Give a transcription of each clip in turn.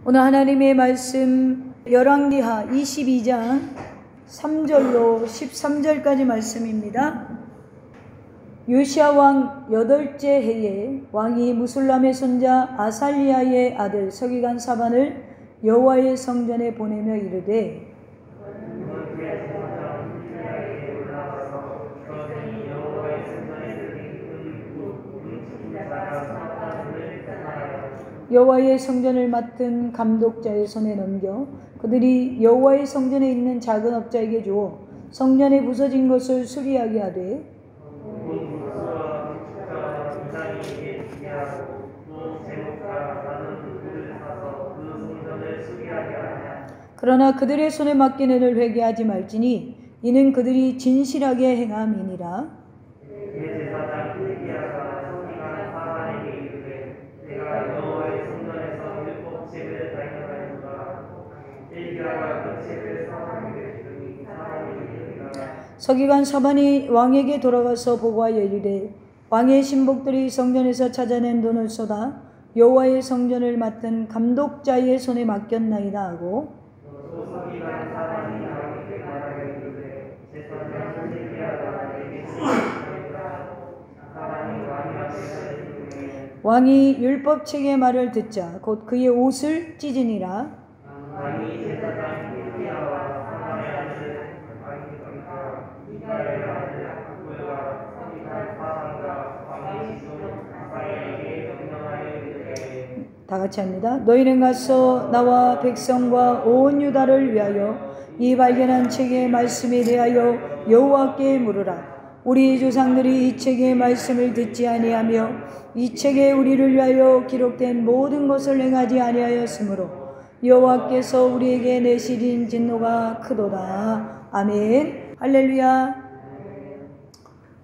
오늘 하나님의 말씀 열왕기하 22장 3절로 13절까지 말씀입니다. 요시야 왕 8째 해에 왕이 무술람의 손자 아살리야의 아들 서기관 사반을 여호와의 성전에 보내며 이르되 여호와의 성전을 맡은 감독자의 손에 넘겨 그들이 여호와의 성전에 있는 작은 업자에게 주어 성전에 부서진 것을 수리하게 하되 그러나 그들의 손에 맡긴 은을 회개하지 말지니 이는 그들이 진실하게 행함이니라. 서기관 사반이 왕에게 돌아가서 보고하여 이르되 왕의 신복들이 성전에서 찾아낸 돈을 쏟아 여호와의 성전을 맡은 감독자의 손에 맡겼나이다 하고 왕이 율법책의 말을 듣자 곧 그의 옷을 찢으니라. 다 같이 합니다. 너희는 가서 나와 백성과 온 유다를 위하여 이 발견한 책의 말씀에 대하여 여호와께 물으라. 우리 조상들이 이 책의 말씀을 듣지 아니하며 이 책에 우리를 위하여 기록된 모든 것을 행하지 아니하였으므로 여호와께서 우리에게 내시린 진노가 크도다. 아멘. 할렐루야.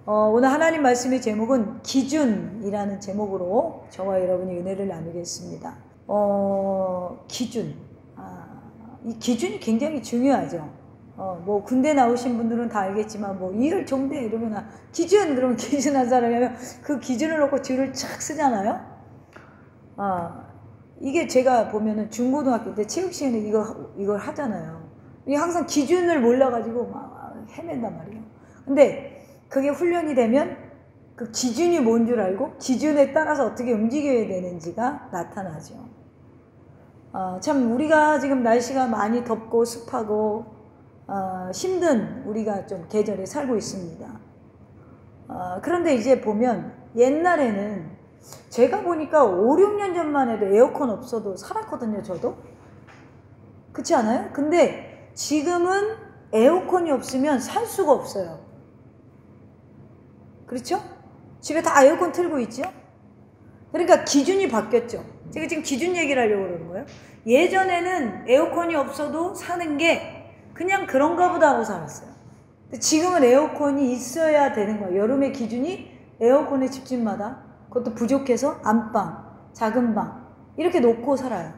오늘 하나님 말씀의 제목은 기준이라는 제목으로 저와 여러분이 은혜를 나누겠습니다. 기준. 이 기준이 굉장히 중요하죠. 뭐 군대 나오신 분들은 다 알겠지만 뭐 이열 종대 이러면 기준 그러면 기준한 사람이면 그 기준을 놓고 줄을 착 쓰잖아요. 이게 제가 보면은 중고등학교 때 체육 시간에 이걸 하잖아요. 이게 항상 기준을 몰라가지고 막 헤맨단 말이에요. 근데 그게 훈련이 되면 그 기준이 뭔 줄 알고 기준에 따라서 어떻게 움직여야 되는지가 나타나죠. 참 우리가 지금 날씨가 많이 덥고 습하고 힘든 우리가 좀 계절에 살고 있습니다. 그런데 이제 보면 옛날에는 제가 보니까 5, 6년 전만 해도 에어컨 없어도 살았거든요. 저도. 그렇지 않아요? 근데 지금은 에어컨이 없으면 살 수가 없어요. 그렇죠? 집에 다 에어컨 틀고 있죠? 그러니까 기준이 바뀌었죠. 제가 지금 기준 얘기를 하려고 그러는 거예요. 예전에는 에어컨이 없어도 사는 게 그냥 그런가 보다 하고 살았어요. 근데 지금은 에어컨이 있어야 되는 거예요. 여름의 기준이 에어컨의 집집마다 그것도 부족해서 안방, 작은 방 이렇게 놓고 살아요.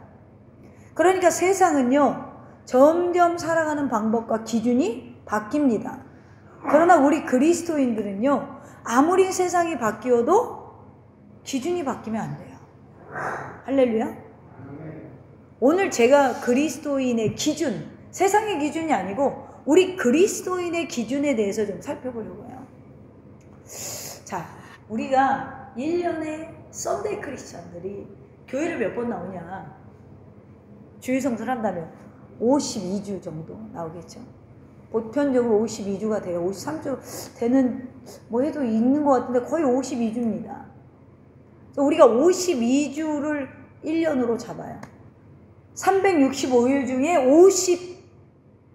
그러니까 세상은요. 점점 살아가는 방법과 기준이 바뀝니다. 그러나 우리 그리스도인들은요. 아무리 세상이 바뀌어도 기준이 바뀌면 안 돼요. 할렐루야. 오늘 제가 그리스도인의 기준, 세상의 기준이 아니고 우리 그리스도인의 기준에 대해서 좀 살펴보려고 해요. 자, 우리가 1년에 썬데이 크리스찬들이 교회를 몇 번 나오냐? 주일 성수를 한다면 52주 정도 나오겠죠. 보편적으로 52주가 돼요. 53주 되는 뭐 해도 있는 것 같은데 거의 52주입니다. 우리가 52주를 1년으로 잡아요. 365일 중에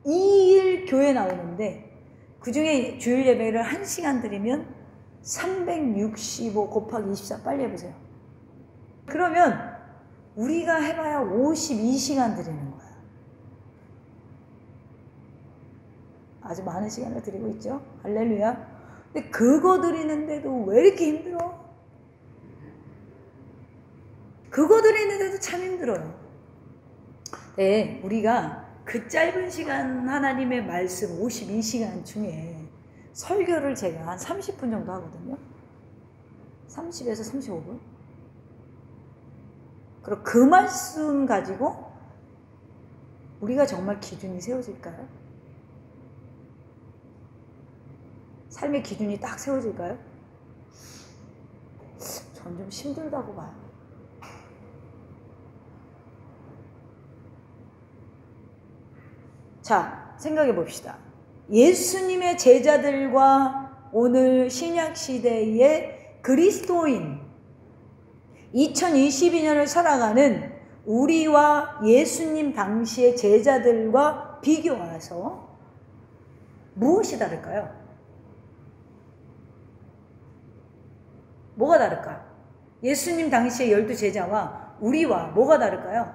52일 교회 나오는데 그 중에 주일 예배를 1시간 드리면 365 곱하기 24 빨리 해보세요. 그러면 우리가 해봐야 52시간 드리는 거예요. 아주 많은 시간을 드리고 있죠. 할렐루야. 근데 그거 드리는데도 왜 이렇게 힘들어? 그거 드리는데도 참 힘들어요. 네, 우리가 그 짧은 시간 하나님의 말씀 52시간 중에 설교를 제가 한 30분 정도 하거든요. 30에서 35분. 그리고 그 말씀 가지고 우리가 정말 기준이 세워질까요? 삶의 기준이 딱 세워질까요? 전 좀 힘들다고 봐요. 자, 생각해 봅시다. 예수님의 제자들과 오늘 신약시대의 그리스도인 2022년을 살아가는 우리와 예수님 당시의 제자들과 비교해서 무엇이 다를까요? 뭐가 다를까요? 예수님 당시의 12 제자와 우리와 뭐가 다를까요?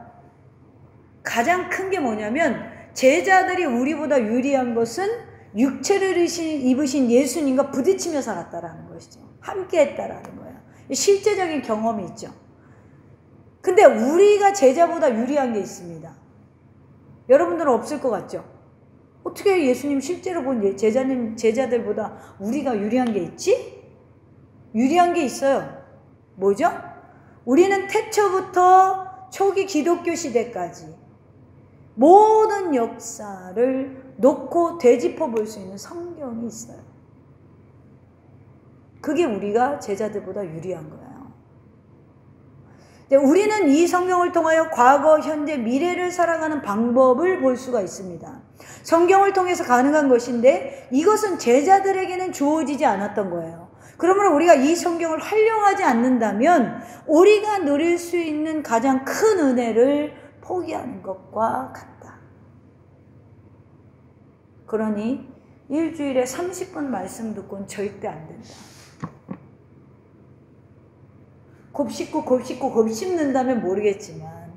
가장 큰 게 뭐냐면 제자들이 우리보다 유리한 것은 육체를 입으신 예수님과 부딪히며 살았다라는 것이죠. 함께 했다라는 거예요. 실제적인 경험이 있죠. 근데 우리가 제자보다 유리한 게 있습니다. 여러분들은 없을 것 같죠? 어떻게 예수님 실제로 본 제자들보다 우리가 유리한 게 있지? 유리한 게 있어요. 뭐죠? 우리는 태초부터 초기 기독교 시대까지 모든 역사를 놓고 되짚어 볼 수 있는 성경이 있어요. 그게 우리가 제자들보다 유리한 거예요. 우리는 이 성경을 통하여 과거, 현재, 미래를 살아가는 방법을 볼 수가 있습니다. 성경을 통해서 가능한 것인데 이것은 제자들에게는 주어지지 않았던 거예요. 그러므로 우리가 이 성경을 활용하지 않는다면 우리가 누릴 수 있는 가장 큰 은혜를 포기하는 것과 같다. 그러니 일주일에 30분 말씀 듣고는 절대 안 된다. 곱씹는다면 모르겠지만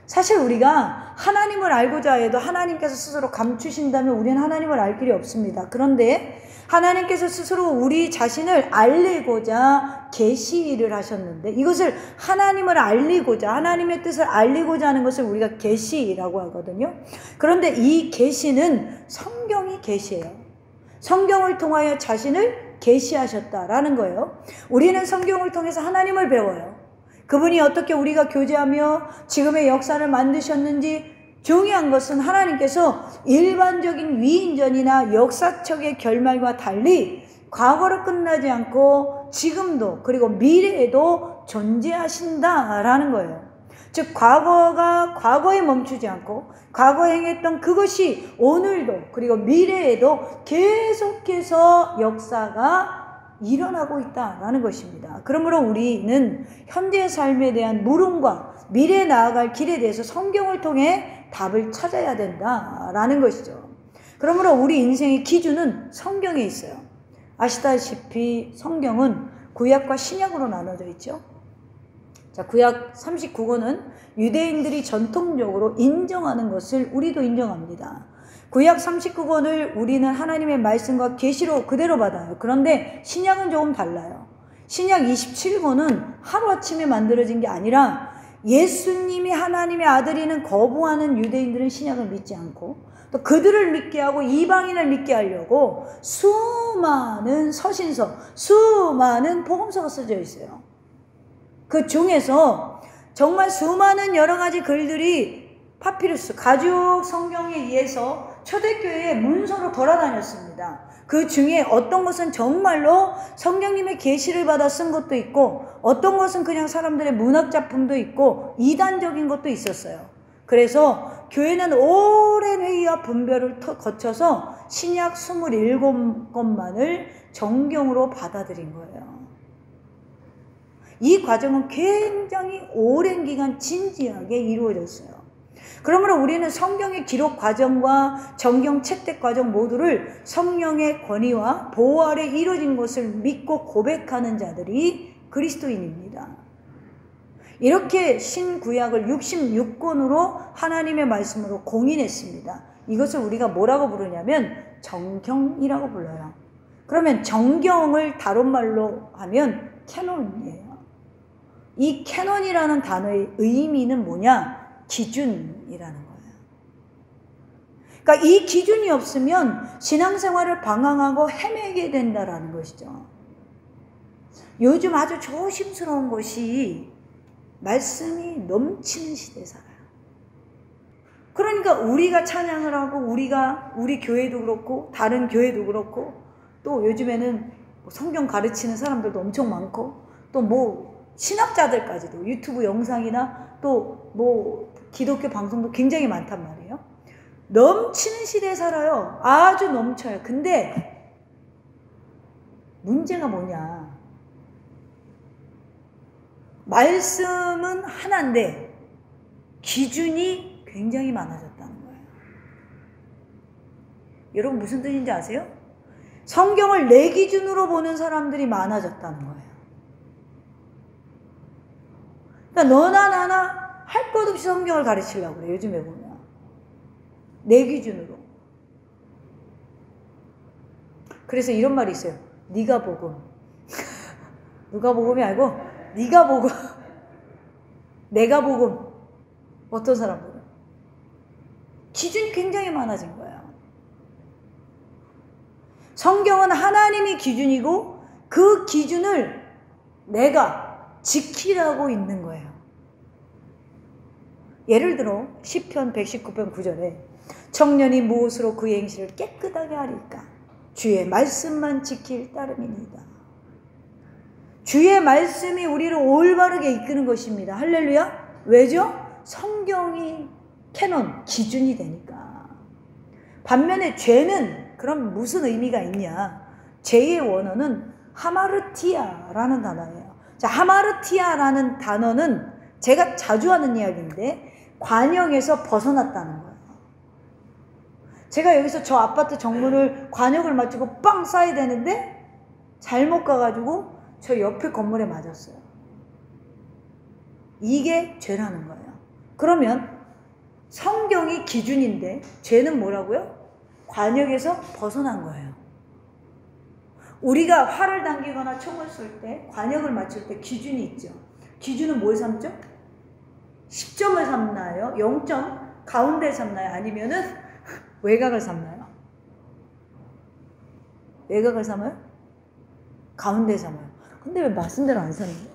사실 우리가 하나님을 알고자 해도 하나님께서 스스로 감추신다면 우리는 하나님을 알 길이 없습니다. 그런데 하나님께서 스스로 우리 자신을 알리고자 계시를 하셨는데 이것을 하나님을 알리고자 하나님의 뜻을 알리고자 하는 것을 우리가 계시라고 하거든요. 그런데 이 계시는 성경이 계시예요. 성경을 통하여 자신을 계시하셨다라는 거예요. 우리는 성경을 통해서 하나님을 배워요. 그분이 어떻게 우리가 교제하며 지금의 역사를 만드셨는지 중요한 것은 하나님께서 일반적인 위인전이나 역사적의 결말과 달리 과거로 끝나지 않고 지금도 그리고 미래에도 존재하신다라는 거예요. 즉 과거가 과거에 멈추지 않고 과거에 행했던 그것이 오늘도 그리고 미래에도 계속해서 역사가 일어나고 있다라는 것입니다. 그러므로 우리는 현재의 삶에 대한 물음과 미래에 나아갈 길에 대해서 성경을 통해 답을 찾아야 된다라는 것이죠. 그러므로 우리 인생의 기준은 성경에 있어요. 아시다시피 성경은 구약과 신약으로 나눠져 있죠. 자, 구약 39권은 유대인들이 전통적으로 인정하는 것을 우리도 인정합니다. 구약 39권을 우리는 하나님의 말씀과 계시로 그대로 받아요. 그런데 신약은 조금 달라요. 신약 27권은 하루아침에 만들어진 게 아니라 예수님이 하나님의 아들이는 거부하는 유대인들은 신약을 믿지 않고 또 그들을 믿게 하고 이방인을 믿게 하려고 수많은 서신서, 수많은 복음서가 써져 있어요. 그 중에서 정말 수많은 여러 가지 글들이 파피루스, 가죽 성경에 의해서 초대교회의 문서로 돌아다녔습니다. 그 중에 어떤 것은 정말로 성령님의 계시를 받아 쓴 것도 있고 어떤 것은 그냥 사람들의 문학작품도 있고 이단적인 것도 있었어요. 그래서 교회는 오랜 회의와 분별을 거쳐서 신약 27권만을 정경으로 받아들인 거예요. 이 과정은 굉장히 오랜 기간 진지하게 이루어졌어요. 그러므로 우리는 성경의 기록 과정과 정경 채택 과정 모두를 성령의 권위와 보호 아래 이루어진 것을 믿고 고백하는 자들이 그리스도인입니다. 이렇게 신구약을 66권으로 하나님의 말씀으로 공인했습니다. 이것을 우리가 뭐라고 부르냐면 정경이라고 불러요. 그러면 정경을 다른 말로 하면 캐논이에요. 이 캐논이라는 단어의 의미는 뭐냐? 기준이라는 거예요. 그러니까 이 기준이 없으면 신앙생활을 방황하고 헤매게 된다라는 것이죠. 요즘 아주 조심스러운 것이 말씀이 넘치는 시대에 살아요. 그러니까 우리가 찬양을 하고 우리 교회도 그렇고 다른 교회도 그렇고 또 요즘에는 성경 가르치는 사람들도 엄청 많고 또 뭐 신학자들까지도 유튜브 영상이나 또 뭐 기독교 방송도 굉장히 많단 말이에요. 넘치는 시대에 살아요. 아주 넘쳐요. 근데 문제가 뭐냐. 말씀은 하나인데 기준이 굉장히 많아졌다는 거예요. 여러분 무슨 뜻인지 아세요? 성경을 내 기준으로 보는 사람들이 많아졌다는 거예요. 그러니까 너나 나나 할 것 없이 성경을 가르치려고 그래요. 요즘에 보면. 내 기준으로. 그래서 이런 말이 있어요. 네가 복음. 누가 복음이 아니고 네가 복음. 내가 복음. 어떤 사람들은. 기준이 굉장히 많아진 거예요. 성경은 하나님이 기준이고 그 기준을 내가 지키라고 있는 거예요. 예를 들어 시편 119편 9절에 청년이 무엇으로 그의 행실을 깨끗하게 하리까? 주의 말씀만 지킬 따름이니이다. 주의 말씀이 우리를 올바르게 이끄는 것입니다. 할렐루야. 왜죠? 성경이 캐논, 기준이 되니까. 반면에 죄는 그럼 무슨 의미가 있냐? 죄의 원어는 하마르티아라는 단어예요. 자, 하마르티아라는 단어는 제가 자주 하는 이야기인데 관역에서 벗어났다는 거예요. 제가 여기서 저 아파트 정문을 관역을 맞추고 빵 쏴야 되는데 잘못 가가지고 저 옆에 건물에 맞았어요. 이게 죄라는 거예요. 그러면 성경이 기준인데 죄는 뭐라고요? 관역에서 벗어난 거예요. 우리가 활을 당기거나 총을 쏠 때 관역을 맞출 때 기준이 있죠. 기준은 뭘 삼죠? 10점을 삼나요? 0점? 가운데 삼나요? 아니면은 외곽을 삼나요? 외곽을 삼아요? 가운데 삼아요. 근데 왜 말씀대로 안 삼는 거예요?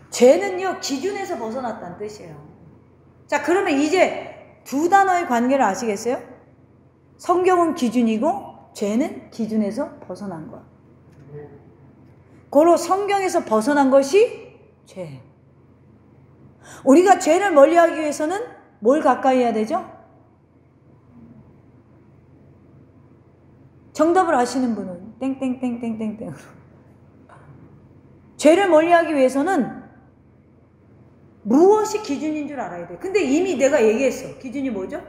죄는요, 기준에서 벗어났다는 뜻이에요. 자, 그러면 이제 두 단어의 관계를 아시겠어요? 성경은 기준이고 죄는 기준에서 벗어난 것. 고로 성경에서 벗어난 것이 죄. 우리가 죄를 멀리하기 위해서는 뭘 가까이 해야 되죠? 정답을 아시는 분은 땡땡땡땡땡땡. 죄를 멀리하기 위해서는 무엇이 기준인 줄 알아야 돼. 근데 이미 내가 얘기했어. 기준이 뭐죠?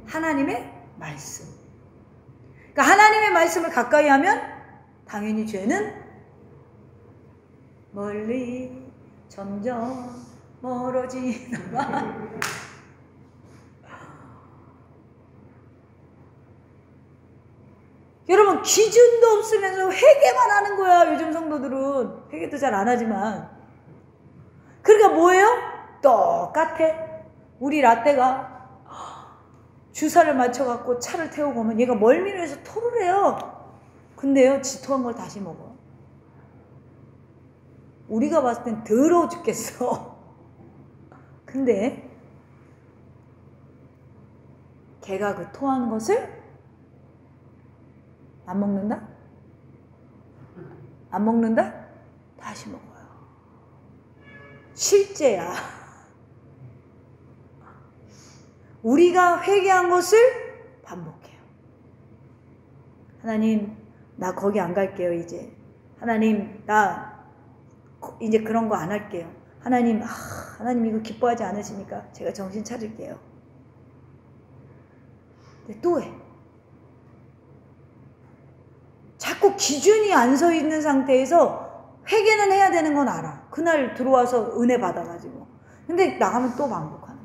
하나님의 말씀. 그러니까 하나님의 말씀을 가까이 하면 당연히 죄는 멀리 점점 멀어지나봐. 여러분 기준도 없으면서 회개만 하는 거야. 요즘 성도들은 회개도 잘 안 하지만. 그러니까 뭐예요? 똑같아. 우리 라떼가 주사를 맞춰갖고 차를 태우고 오면 얘가 멀미를 해서 토를 해요. 근데요, 지 토한 걸 다시 먹어. 우리가 봤을 땐 더러워 죽겠어. 근데 걔가 그 토한 것을 안 먹는다? 안 먹는다? 다시 먹어요. 실제야. 우리가 회개한 것을 반복해요. 하나님, 나 거기 안 갈게요, 이제. 하나님, 나 이제 그런 거 안 할게요. 하나님, 하나님 이거 기뻐하지 않으시니까 제가 정신 차릴게요. 근데 또 해. 자꾸 기준이 안 서 있는 상태에서 회개는 해야 되는 건 알아. 그날 들어와서 은혜 받아가지고. 근데 나가면 또 반복하는 거야.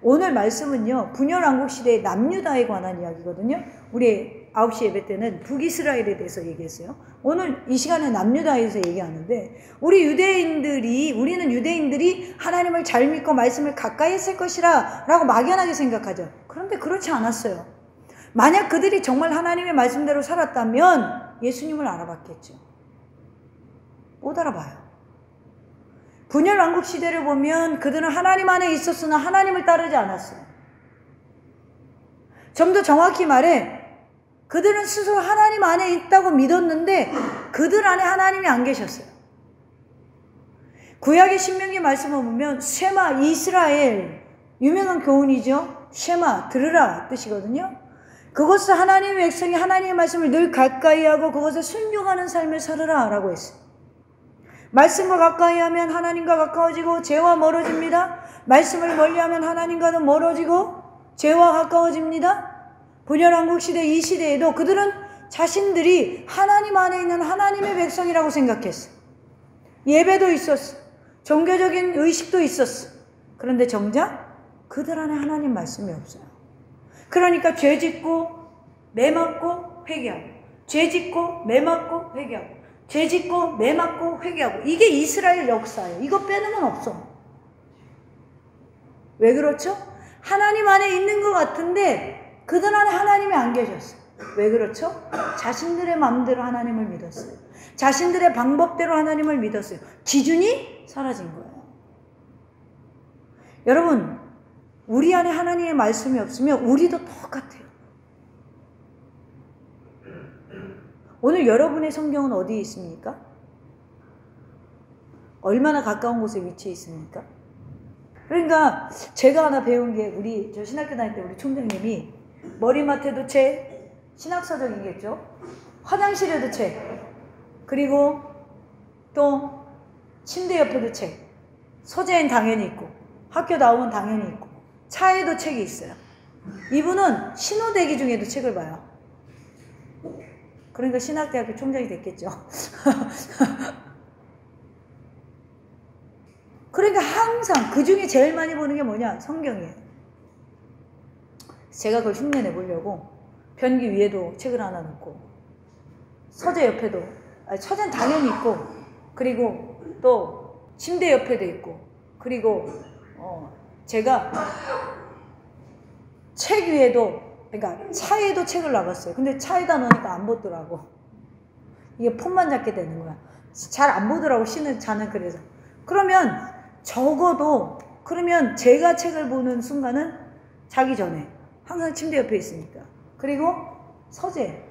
오늘 말씀은요, 분열왕국 시대의 남유다에 관한 이야기거든요. 우리 9시 예배 때는 북이스라엘에 대해서 얘기했어요. 오늘 이 시간에 남유다에서 얘기하는데, 우리는 유대인들이 하나님을 잘 믿고 말씀을 가까이 했을 것이라 라고 막연하게 생각하죠. 그런데 그렇지 않았어요. 만약 그들이 정말 하나님의 말씀대로 살았다면 예수님을 알아봤겠죠. 못 알아봐요. 분열 왕국 시대를 보면 그들은 하나님 안에 있었으나 하나님을 따르지 않았어요. 좀 더 정확히 말해 그들은 스스로 하나님 안에 있다고 믿었는데 그들 안에 하나님이 안 계셨어요. 구약의 신명기 말씀을 보면 쉐마 이스라엘, 유명한 교훈이죠. 쉐마 들으라 뜻이거든요. 그것을 하나님의 백성이 하나님의 말씀을 늘 가까이 하고 그것을 순종하는 삶을 살으라 라고 했어요. 말씀과 가까이 하면 하나님과 가까워지고 죄와 멀어집니다. 말씀을 멀리하면 하나님과도 멀어지고 죄와 가까워집니다. 분열왕국 시대 이 시대에도 그들은 자신들이 하나님 안에 있는 하나님의 백성이라고 생각했어. 예배도 있었어. 종교적인 의식도 있었어. 그런데 정작 그들 안에 하나님 말씀이 없어요. 그러니까 죄 짓고 매 맞고 회개하고 죄 짓고 매 맞고 회개하고 죄 짓고 매 맞고 회개하고 이게 이스라엘 역사예요. 이거 빼는 건 없어. 왜 그렇죠? 하나님 안에 있는 것 같은데 그들 안에 하나님이 안 계셨어요. 왜 그렇죠? 자신들의 마음대로 하나님을 믿었어요. 자신들의 방법대로 하나님을 믿었어요. 기준이 사라진 거예요. 여러분, 우리 안에 하나님의 말씀이 없으면 우리도 똑같아요. 오늘 여러분의 성경은 어디에 있습니까? 얼마나 가까운 곳에 위치해 있습니까? 그러니까 제가 하나 배운 게 저 신학교 다닐 때 우리 총장님이 머리맡에도 책, 신학서적이겠죠? 화장실에도 책, 그리고 또 침대 옆에도 책, 서재엔 당연히 있고 학교 나오면 당연히 있고 차에도 책이 있어요. 이분은 신호대기 중에도 책을 봐요. 그러니까 신학대학교 총장이 됐겠죠. 그러니까 항상 그 중에 제일 많이 보는 게 뭐냐? 성경이에요. 제가 그걸 흉내내 보려고 변기 위에도 책을 하나 놓고 서재 옆에도, 서재는 당연히 있고, 그리고 또 침대 옆에도 있고, 그리고 제가 책 위에도, 그러니까 차에도 책을 놔봤어요. 근데 차에다 넣으니까 안 보더라고. 이게 폰만 잡게 되는 거야. 잘 안 보더라고, 자는 그래서. 그러면 적어도, 그러면 제가 책을 보는 순간은 자기 전에 항상 침대 옆에 있으니까. 그리고 서재에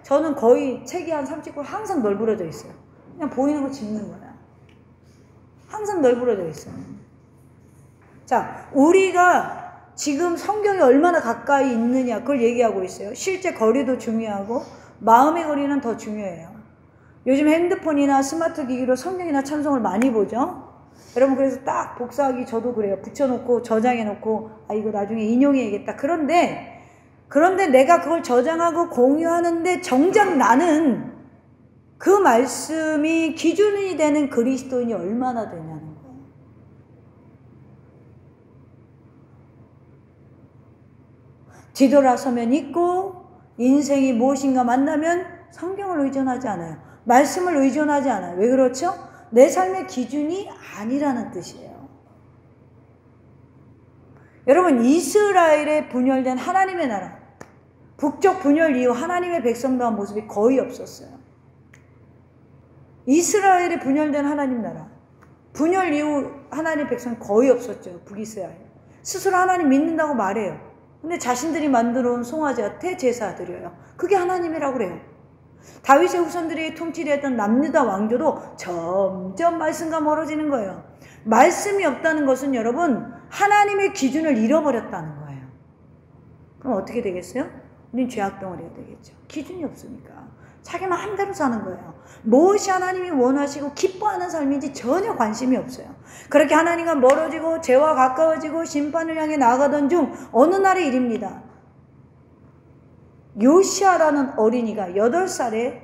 저는 거의 책이 한 30권 항상 널브러져 있어요. 그냥 보이는 거 짚는 거야. 항상 널브러져 있어요. 자, 우리가 지금 성경이 얼마나 가까이 있느냐 그걸 얘기하고 있어요. 실제 거리도 중요하고 마음의 거리는 더 중요해요. 요즘 핸드폰이나 스마트 기기로 성경이나 찬송을 많이 보죠. 여러분 그래서 딱 복사하기 저도 그래요. 붙여놓고 저장해놓고 이거 나중에 인용해야겠다. 그런데 내가 그걸 저장하고 공유하는데 정작 나는 그 말씀이 기준이 되는 그리스도인이 얼마나 되냐는 거예요. 뒤돌아서면 있고 인생이 무엇인가 만나면 성경을 의존하지 않아요. 말씀을 의존하지 않아요. 왜 그렇죠? 내 삶의 기준이 아니라는 뜻이에요. 여러분 이스라엘에 분열된 하나님의 나라, 북쪽 분열 이후 하나님의 백성다운 모습이 거의 없었어요. 이스라엘에 분열된 하나님 나라, 분열 이후 하나님의 백성이 거의 없었죠. 북이스라엘. 스스로 하나님 믿는다고 말해요. 근데 자신들이 만들어 온 송아지한테 제사 드려요. 그게 하나님이라고 그래요. 다윗의 후손들이 통치했던 남유다 왕조도 점점 말씀과 멀어지는 거예요. 말씀이 없다는 것은 여러분 하나님의 기준을 잃어버렸다는 거예요. 그럼 어떻게 되겠어요? 우린 죄악덩어리가 되겠죠. 기준이 없으니까 자기 마음대로 사는 거예요. 무엇이 하나님이 원하시고 기뻐하는 삶인지 전혀 관심이 없어요. 그렇게 하나님과 멀어지고 죄와 가까워지고 심판을 향해 나아가던 중 어느 날의 일입니다. 요시아라는 어린이가 8살에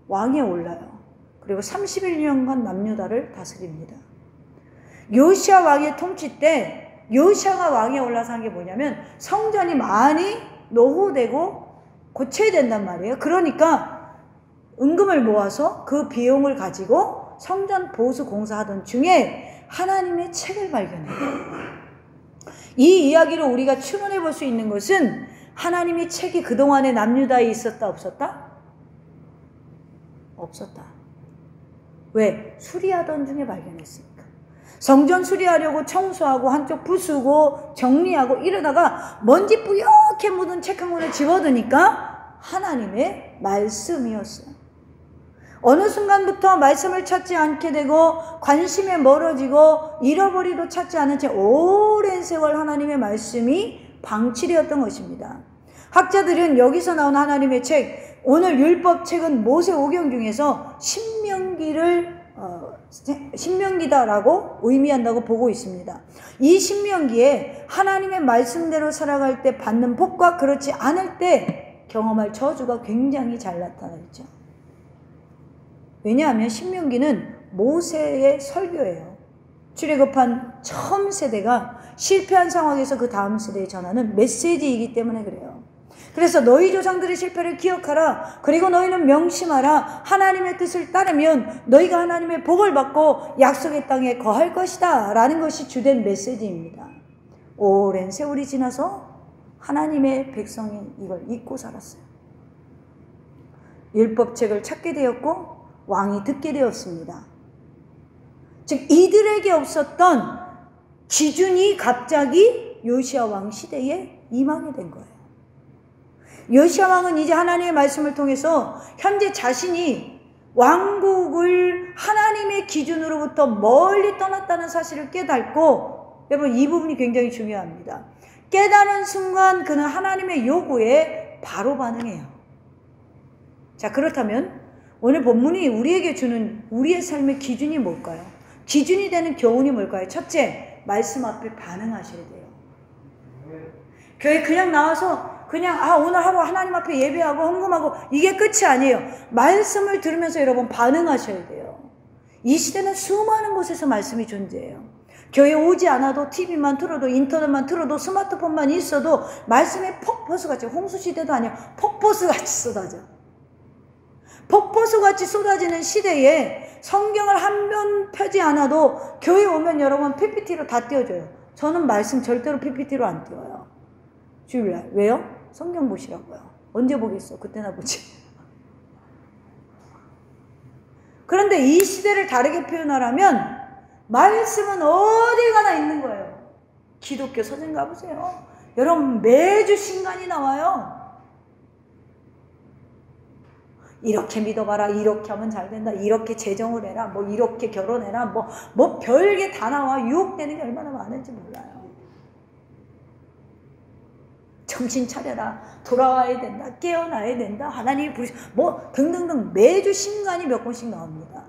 왕에 올라요. 그리고 31년간 남유다를 다스립니다. 요시아 왕의 통치 때 요시아가 왕에 올라서 한 게 뭐냐면 성전이 많이 노후되고 고쳐야 된단 말이에요. 그러니까 은금을 모아서 그 비용을 가지고 성전 보수 공사하던 중에 하나님의 책을 발견해요. 이 이야기를 우리가 추론해 볼 수 있는 것은 하나님의 책이 그동안에 남유다에 있었다 없었다? 없었다. 왜? 수리하던 중에 발견했으니까. 성전 수리하려고 청소하고 한쪽 부수고 정리하고 이러다가 먼지 뿌옇게 묻은 책 한 권을 집어드니까 하나님의 말씀이었어요. 어느 순간부터 말씀을 찾지 않게 되고 관심에 멀어지고 잃어버리도 찾지 않은 채 오랜 세월 하나님의 말씀이 방치되었던 것입니다. 학자들은 여기서 나온 하나님의 책, 오늘 율법책은 모세오경 중에서 신명기다라고 의미한다고 보고 있습니다. 이 신명기에 하나님의 말씀대로 살아갈 때 받는 복과 그렇지 않을 때 경험할 저주가 굉장히 잘 나타나 있죠. 왜냐하면 신명기는 모세의 설교예요. 출애굽한 처음 세대가 실패한 상황에서 그 다음 세대에 전하는 메시지이기 때문에 그래요. 그래서 너희 조상들의 실패를 기억하라. 그리고 너희는 명심하라. 하나님의 뜻을 따르면 너희가 하나님의 복을 받고 약속의 땅에 거할 것이다 라는 것이 주된 메시지입니다. 오랜 세월이 지나서 하나님의 백성이 이걸 잊고 살았어요. 율법책을 찾게 되었고 왕이 듣게 되었습니다. 즉 이들에게 없었던 기준이 갑자기 요시야 왕 시대에 임하게 된 거예요. 요시야 왕은 이제 하나님의 말씀을 통해서 현재 자신이 왕국을 하나님의 기준으로부터 멀리 떠났다는 사실을 깨닫고, 여러분 이 부분이 굉장히 중요합니다. 깨닫는 순간 그는 하나님의 요구에 바로 반응해요. 자, 그렇다면 오늘 본문이 우리에게 주는 우리의 삶의 기준이 뭘까요? 기준이 되는 교훈이 뭘까요? 첫째, 말씀 앞에 반응하셔야 돼요. 교회 그냥 나와서 그냥 오늘 하루 하나님 앞에 예배하고 헌금하고 이게 끝이 아니에요. 말씀을 들으면서 여러분 반응하셔야 돼요. 이 시대는 수많은 곳에서 말씀이 존재해요. 교회 오지 않아도 TV만 틀어도 인터넷만 틀어도 스마트폰만 있어도 말씀이 폭포수같이, 홍수시대도 아니에요. 폭포수같이 쏟아져. 폭포수같이 쏟아지는 시대에 성경을 한 번 펴지 않아도 교회 오면 여러분 PPT로 다 띄워줘요. 저는 말씀 절대로 PPT로 안 띄워요. 주일날. 왜요? 성경 보시라고요. 언제 보겠어? 그때나 보지. 그런데 이 시대를 다르게 표현하라면 말씀은 어디 가나 있는 거예요. 기독교 서점 가보세요. 여러분 매주 신간이 나와요. 이렇게 믿어봐라. 이렇게 하면 잘 된다. 이렇게 재정을 해라. 뭐 이렇게 결혼해라. 뭐 별게 다 나와. 유혹되는 게 얼마나 많은지 몰라요. 정신 차려라. 돌아와야 된다. 깨어나야 된다. 하나님이 부르시 뭐 등등등 매주 신간이 몇 권씩 나옵니다.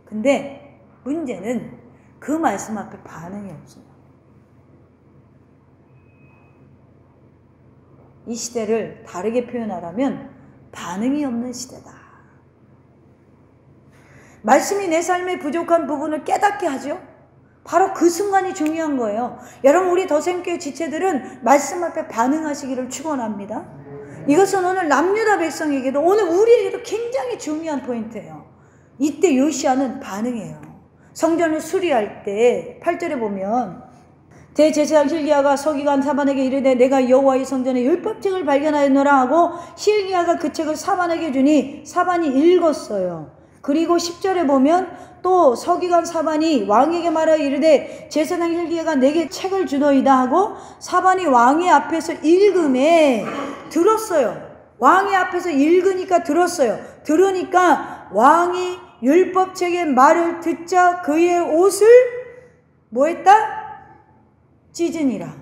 근데 문제는 그 말씀 앞에 반응이 없어요. 이 시대를 다르게 표현하라면 반응이 없는 시대다. 말씀이 내 삶의 부족한 부분을 깨닫게 하죠. 바로 그 순간이 중요한 거예요. 여러분 우리 더샘교회 지체들은 말씀 앞에 반응하시기를 축원합니다. 이것은 오늘 남유다 백성에게도 오늘 우리에게도 굉장히 중요한 포인트예요. 이때 요시야는 반응해요. 성전을 수리할 때 8절에 보면 대제사장 hil기야가 서기관 사반에게 이르되 내가 여호와의 성전에 율법책을 발견하였노라 하고 hil기야가 그 책을 사반에게 주니 사반이 읽었어요. 그리고 10절에 보면 또 서기관 사반이 왕에게 말하여 이르되 제사장 hil기야가 내게 책을 주노이다 하고 사반이 왕의 앞에서 읽음에 들었어요. 왕의 앞에서 읽으니까 들었어요. 들으니까 왕이 율법책의 말을 듣자 그의 옷을 뭐 했다? 찢으니라.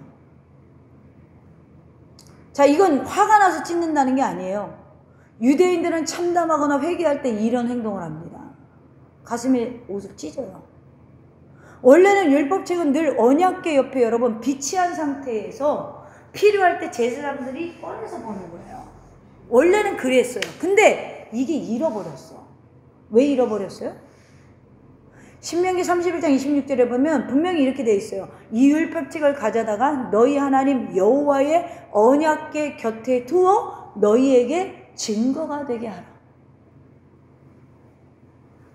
자, 이건 화가 나서 찢는다는 게 아니에요. 유대인들은 참담하거나 회개할 때 이런 행동을 합니다. 가슴에 옷을 찢어요. 원래는 율법책은 늘 언약궤 옆에 여러분 비치한 상태에서 필요할 때 제사장들이 꺼내서 보는 거예요. 원래는 그랬어요. 근데 이게 잃어버렸어. 왜 잃어버렸어요? 신명기 31장 26절에 보면 분명히 이렇게 돼 있어요. 이 율법책을 가져다가 너희 하나님 여호와의 언약궤 곁에 두어 너희에게 증거가 되게 하라.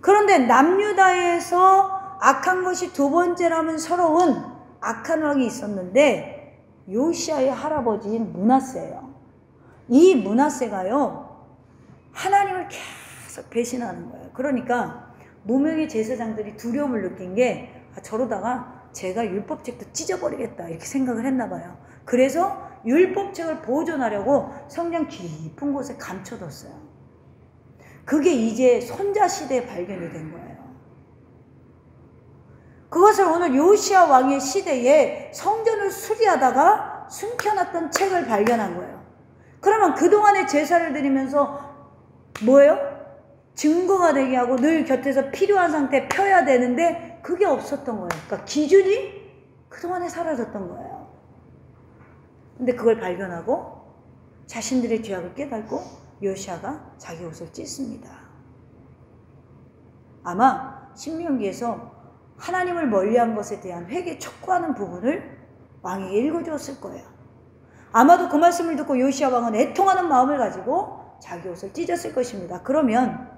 그런데 남유다에서 악한 것이 두 번째라면 서러운 악한 왕이 있었는데 요시야의 할아버지인 므낫세예요. 이 므낫세가요 하나님을 계속 배신하는 거예요. 그러니까 무명의 제사장들이 두려움을 느낀 게 저러다가 제가 율법책도 찢어버리겠다 이렇게 생각을 했나 봐요. 그래서 율법책을 보존하려고 성경 깊은 곳에 감춰뒀어요. 그게 이제 손자시대에 발견이 된 거예요. 그것을 오늘 요시야 왕의 시대에 성전을 수리하다가 숨겨놨던 책을 발견한 거예요. 그러면 그동안의 제사를 드리면서 뭐예요? 증거가 되게 하고 늘 곁에서 필요한 상태에 펴야 되는데 그게 없었던 거예요. 그러니까 기준이 그동안에 사라졌던 거예요. 근데 그걸 발견하고 자신들의 죄악을 깨닫고 요시야가 자기 옷을 찢습니다. 아마 신명기에서 하나님을 멀리한 것에 대한 회개 촉구하는 부분을 왕에게 읽어주었을 거예요. 아마도 그 말씀을 듣고 요시야 왕은 애통하는 마음을 가지고 자기 옷을 찢었을 것입니다. 그러면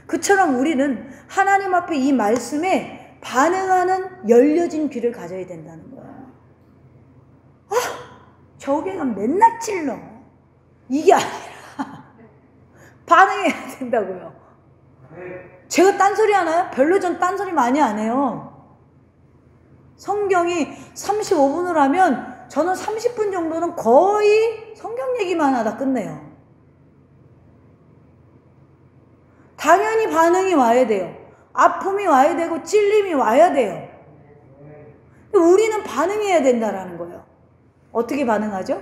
그처럼 우리는 하나님 앞에 이 말씀에 반응하는 열려진 귀를 가져야 된다는 거예요. 저게가 맨날 찔러. 이게 아니라 반응해야 된다고요. 제가 딴소리 하나요? 별로 전 딴소리 많이 안 해요. 성경이 35분을 하면 저는 30분 정도는 거의 성경 얘기만 하다 끝내요. 당연히 반응이 와야 돼요. 아픔이 와야 되고 찔림이 와야 돼요. 우리는 반응해야 된다라는 거예요. 어떻게 반응하죠?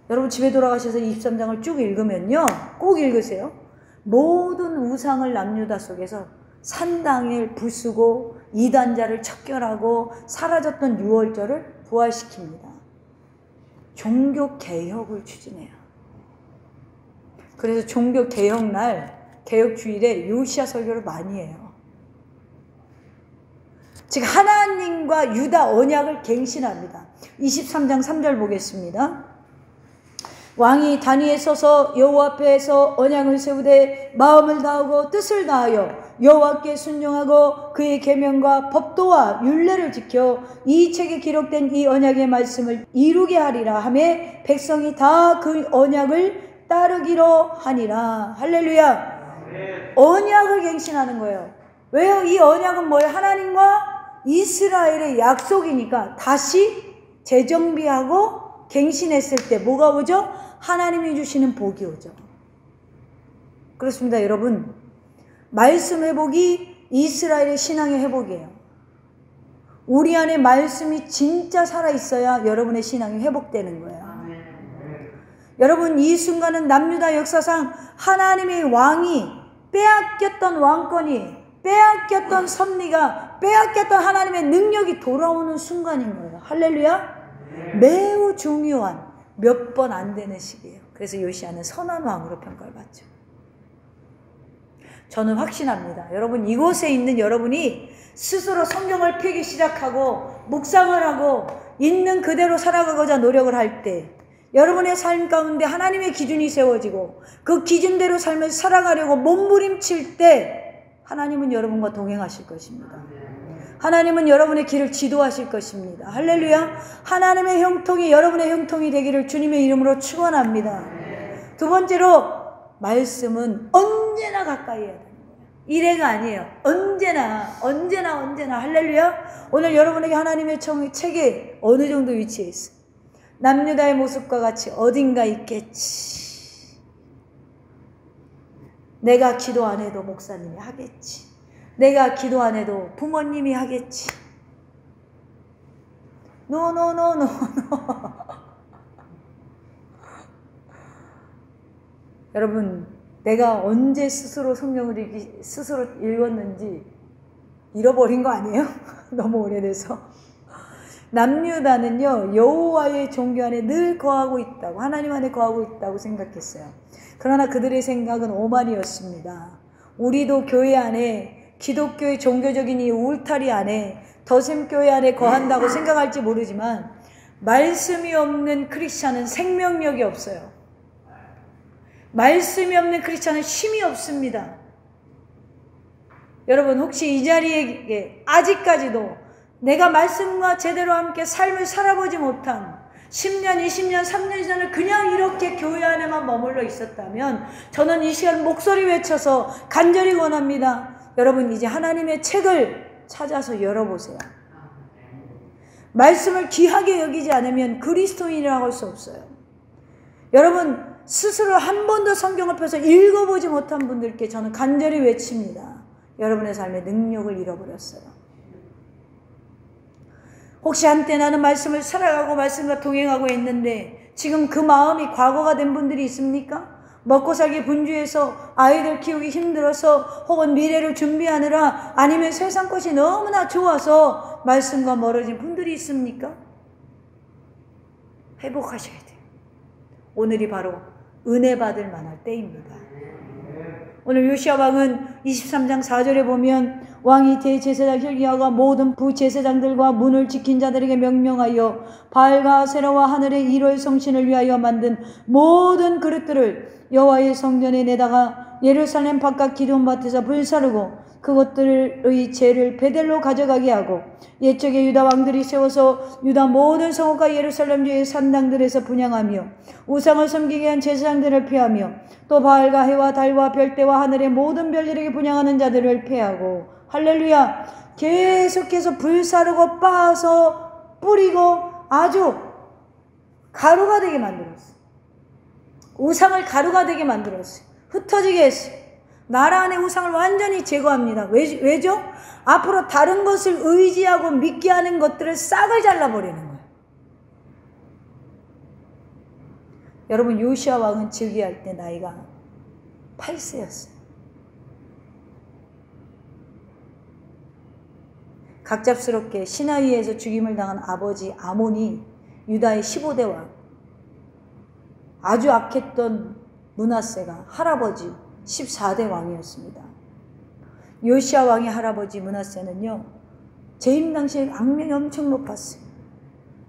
여러분 집에 돌아가셔서 23장을 쭉 읽으면요. 꼭 읽으세요. 모든 우상을 남유다 속에서 산당을 부수고 이단자를 척결하고 사라졌던 유월절을 부활시킵니다. 종교개혁을 추진해요. 그래서 종교개혁날 개혁주일에 요시야 설교를 많이 해요. 즉 하나님과 유다 언약을 갱신합니다. 23장 3절 보겠습니다. 왕이 단위에 서서 여호와 앞에서 언약을 세우되 마음을 다하고 뜻을 다하여 여호와께 순종하고 그의 계명과 법도와 율례를 지켜 이 책에 기록된 이 언약의 말씀을 이루게 하리라 하매 백성이 다 그 언약을 따르기로 하니라. 할렐루야. 언약을 갱신하는 거예요. 왜요? 이 언약은 뭐예요? 하나님과 이스라엘의 약속이니까 다시 재정비하고 갱신했을 때 뭐가 오죠? 하나님이 주시는 복이 오죠. 그렇습니다. 여러분, 말씀 회복이 이스라엘의 신앙의 회복이에요. 우리 안에 말씀이 진짜 살아있어야 여러분의 신앙이 회복되는 거예요. 여러분, 이 순간은 남유다 역사상 하나님의 왕이 빼앗겼던 왕권이, 빼앗겼던 섭리가, 빼앗겼던 하나님의 능력이 돌아오는 순간인 거예요. 할렐루야. 매우 중요한 몇 번 안 되는 시기예요. 그래서 요시야는 선한 왕으로 평가를 받죠. 저는 확신합니다. 여러분, 이곳에 있는 여러분이 스스로 성경을 펴기 시작하고 묵상을 하고 있는 그대로 살아가고자 노력을 할 때 여러분의 삶 가운데 하나님의 기준이 세워지고 그 기준대로 삶을 살아가려고 몸부림칠 때 하나님은 여러분과 동행하실 것입니다. 하나님은 여러분의 길을 지도하실 것입니다. 할렐루야. 하나님의 형통이 여러분의 형통이 되기를 주님의 이름으로 축원합니다. 두 번째로 말씀은 언제나 가까이 해야 됩니다. 일회가 아니에요. 언제나 할렐루야. 오늘 여러분에게 하나님의 책에 어느 정도 위치해 있어? 남유다의 모습과 같이 어딘가 있겠지. 내가 기도 안 해도 목사님이 하겠지. 내가 기도 안 해도 부모님이 하겠지. 노. 여러분, 내가 언제 스스로 성경을 스스로 읽었는지 잃어버린 거 아니에요? 너무 오래돼서. 남유다는요, 여호와의 종교 안에 늘 거하고 있다고, 하나님 안에 거하고 있다고 생각했어요. 그러나 그들의 생각은 오만이었습니다. 우리도 교회 안에, 기독교의 종교적인 이 울타리 안에, 더샘교회 안에 거한다고 생각할지 모르지만 말씀이 없는 크리스찬은 생명력이 없어요. 말씀이 없는 크리스찬은 힘이 없습니다. 여러분, 혹시 이 자리에 아직까지도 내가 말씀과 제대로 함께 삶을 살아보지 못한, 10년, 20년, 3년 전에 그냥 이렇게 교회 안에만 머물러 있었다면 저는 이 시간 목소리 외쳐서 간절히 원합니다. 여러분 이제 하나님의 책을 찾아서 열어보세요. 말씀을 귀하게 여기지 않으면 그리스도인이라고 할 수 없어요. 여러분 스스로 한 번도 성경을 펴서 읽어보지 못한 분들께 저는 간절히 외칩니다. 여러분의 삶의 능력을 잃어버렸어요. 혹시 한때 나는 말씀을 살아가고 말씀과 동행하고 있는데 지금 그 마음이 과거가 된 분들이 있습니까? 먹고 살기 분주해서 아이들 키우기 힘들어서 혹은 미래를 준비하느라 아니면 세상 것이 너무나 좋아서 말씀과 멀어진 분들이 있습니까? 회복하셔야 돼요. 오늘이 바로 은혜 받을 만할 때입니다. 오늘 요시야 왕은 23장 4절에 보면 왕이 대제사장 hil기야가 모든 부제사장들과 문을 지킨 자들에게 명령하여 바알과 아세라와 하늘의 일월 성신을 위하여 만든 모든 그릇들을 여호와의 성전에 내다가 예루살렘 바깥 기드온밭에서 불사르고 그것들의 죄를 베델로 가져가게 하고 옛적에 유다 왕들이 세워서 유다 모든 성읍과 예루살렘 주의 산당들에서 분향하며 우상을 섬기게 한 제사장들을 폐하며 또 바알과 해와 달과 별대와 하늘의 모든 별들에게 분향하는 자들을 폐하고 할렐루야 계속해서 불사르고 빻아서 뿌리고 아주 가루가 되게 만들었어요. 우상을 가루가 되게 만들었어요. 흩어지게 했어요. 나라 안의 우상을 완전히 제거합니다. 왜죠? 앞으로 다른 것을 의지하고 믿게 하는 것들을 싹을 잘라버리는 거예요. 여러분 요시야 왕은 즉위할 때 나이가 8세였어요. 갑작스럽게 시나이에서 죽임을 당한 아버지 아몬이 유다의 15대 왕, 아주 악했던 므낫세가 할아버지 14대 왕이었습니다. 요시야 왕의 할아버지 므낫세는요, 재임 당시에 악명이 엄청 높았어요.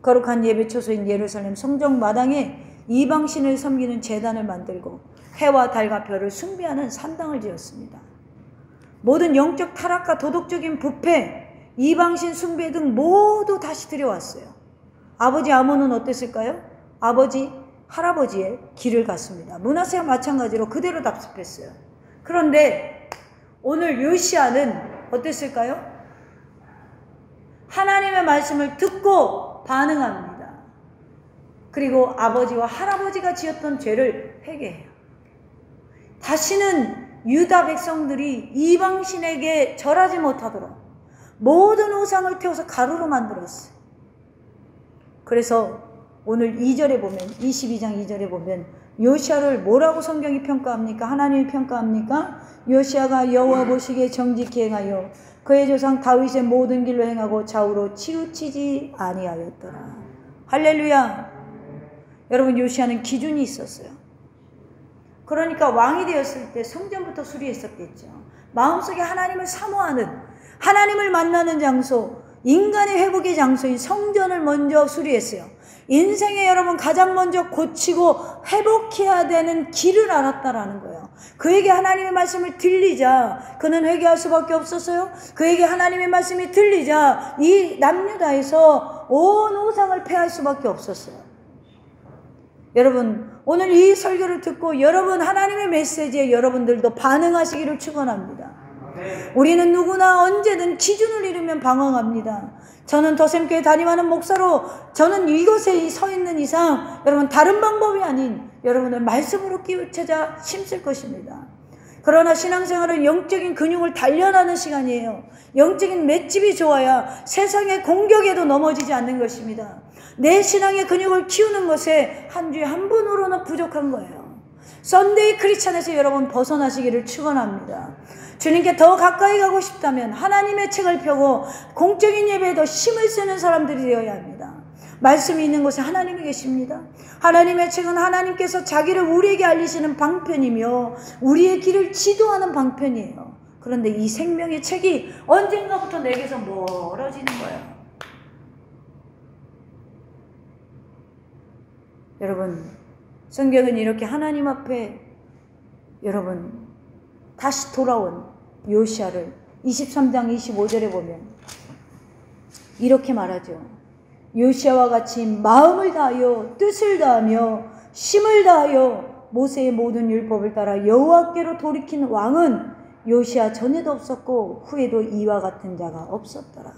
거룩한 예배 초소인 예루살렘 성정 마당에 이방신을 섬기는 제단을 만들고 해와 달과 별을 숭배하는 산당을 지었습니다. 모든 영적 타락과 도덕적인 부패, 이방신 숭배 등 모두 다시 들여왔어요. 아버지 아몬은 어땠을까요? 할아버지의 길을 갔습니다. 므낫세와 마찬가지로 그대로 답습했어요. 그런데 오늘 요시야는 어땠을까요? 하나님의 말씀을 듣고 반응합니다. 그리고 아버지와 할아버지가 지었던 죄를 회개해요. 다시는 유다 백성들이 이방신에게 절하지 못하도록 모든 우상을 태워서 가루로 만들었어요. 그래서 오늘 2절에 보면 22장 2절에 보면 요시야를 뭐라고 성경이 평가합니까? 하나님이 평가합니까? 요시야가 여호와 보시기에 정직히 행하여 그의 조상 다윗의 모든 길로 행하고 좌우로 치우치지 아니하였더라. 할렐루야. 여러분 요시야는 기준이 있었어요. 그러니까 왕이 되었을 때 성전부터 수리했었겠죠. 마음속에 하나님을 사모하는, 하나님을 만나는 장소, 인간의 회복의 장소인 성전을 먼저 수리했어요. 인생에 여러분 가장 먼저 고치고 회복해야 되는 길을 알았다라는 거예요. 그에게 하나님의 말씀을 들리자 그는 회개할 수밖에 없었어요. 그에게 하나님의 말씀이 들리자 이 남유다에서 온 우상을 폐할 수밖에 없었어요. 여러분 오늘 이 설교를 듣고 여러분 하나님의 메시지에 여러분들도 반응하시기를 축원합니다. 우리는 누구나 언제든 기준을 잃으면 방황합니다. 저는 더샘교회 담임하는 목사로 저는 이곳에 서 있는 이상 여러분 다른 방법이 아닌 여러분을 말씀으로 끼우쳐자 힘쓸 것입니다. 그러나 신앙생활은 영적인 근육을 단련하는 시간이에요. 영적인 맷집이 좋아야 세상의 공격에도 넘어지지 않는 것입니다. 내 신앙의 근육을 키우는 것에 한 주에 한 번으로는 부족한 거예요. 썬데이 크리스찬에서 여러분 벗어나시기를 축원합니다. 주님께 더 가까이 가고 싶다면 하나님의 책을 펴고 공적인 예배에 더 힘을 쓰는 사람들이 되어야 합니다. 말씀이 있는 곳에 하나님이 계십니다. 하나님의 책은 하나님께서 자기를 우리에게 알리시는 방편이며 우리의 길을 지도하는 방편이에요. 그런데 이 생명의 책이 언젠가부터 내게서 멀어지는 거예요. 여러분 성경은 이렇게 하나님 앞에 여러분 다시 돌아온 요시야를 23장 25절에 보면 이렇게 말하죠. 요시아와 같이 마음을 다하여 뜻을 다하며 힘을 다하여 모세의 모든 율법을 따라 여호와께로 돌이킨 왕은 요시아 전에도 없었고 후에도 이와 같은 자가 없었더라.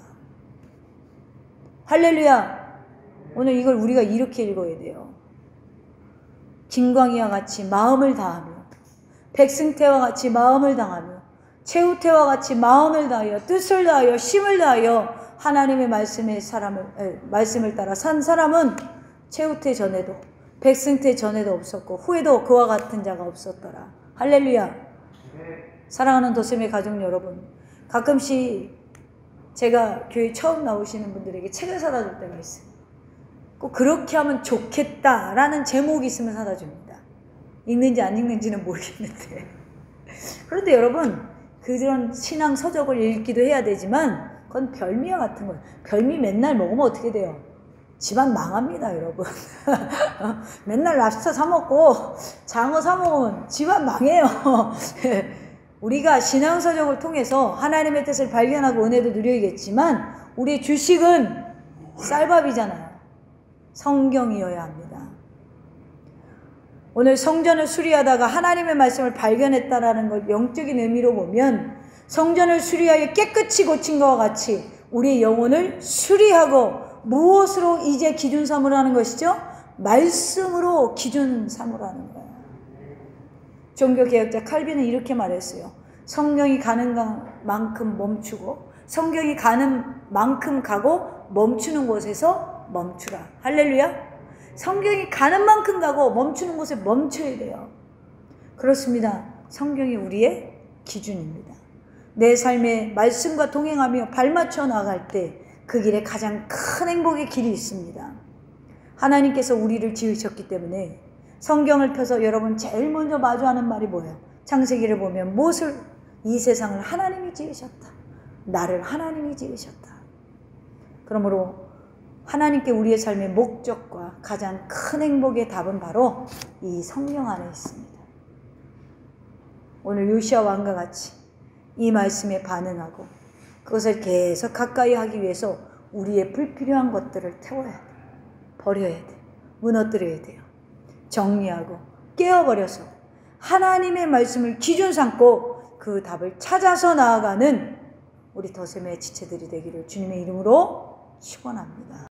할렐루야. 오늘 이걸 우리가 이렇게 읽어야 돼요. 김광희와 같이 마음을 다하며, 백승태와 같이 마음을 다하며, 최우태와 같이 마음을 다하여 뜻을 다하여 힘을 다하여 하나님의 말씀을 따라 산 사람은 최우태 전에도 백승태 전에도 없었고 후에도 그와 같은 자가 없었더라. 할렐루야. 사랑하는 도심의 가족 여러분, 가끔씩 제가 교회 처음 나오시는 분들에게 책을 사다 줄 때가 있어요. 꼭 그렇게 하면 좋겠다라는 제목이 있으면 사다 줍니다. 읽는지 안 읽는지는 모르겠는데. 그런데 여러분, 그런 신앙 서적을 읽기도 해야 되지만 그건 별미와 같은 거예요. 별미 맨날 먹으면 어떻게 돼요? 집안 망합니다, 여러분. 맨날 랍스터 사 먹고 장어 사 먹으면 집안 망해요. 우리가 신앙 서적을 통해서 하나님의 뜻을 발견하고 은혜도 누려야겠지만 우리의 주식은 쌀밥이잖아요. 성경이어야 합니다. 오늘 성전을 수리하다가 하나님의 말씀을 발견했다라는 걸 영적인 의미로 보면 성전을 수리하여 깨끗이 고친 것과 같이 우리의 영혼을 수리하고 무엇으로 이제 기준 삼으라는 것이죠? 말씀으로 기준 삼으라는 거예요. 종교개혁자 칼빈은 이렇게 말했어요. 성경이 가는 만큼 멈추고 성경이 가는 만큼 가고 멈추는 곳에서 멈추라. 할렐루야. 성경이 가는 만큼 가고 멈추는 곳에 멈춰야 돼요. 그렇습니다. 성경이 우리의 기준입니다. 내 삶의 말씀과 동행하며 발맞춰 나갈 때 그 길에 가장 큰 행복의 길이 있습니다. 하나님께서 우리를 지으셨기 때문에 성경을 펴서 여러분 제일 먼저 마주하는 말이 뭐예요? 창세기를 보면 무엇을? 이 세상을 하나님이 지으셨다. 나를 하나님이 지으셨다. 그러므로 하나님께 우리의 삶의 목적과 가장 큰 행복의 답은 바로 이 성경 안에 있습니다. 오늘 요시아 왕과 같이 이 말씀에 반응하고 그것을 계속 가까이 하기 위해서 우리의 불필요한 것들을 태워야 돼. 버려야 돼. 무너뜨려야 돼요. 정리하고 깨어버려서 하나님의 말씀을 기준 삼고 그 답을 찾아서 나아가는 우리 더셈의 지체들이 되기를 주님의 이름으로 축원합니다.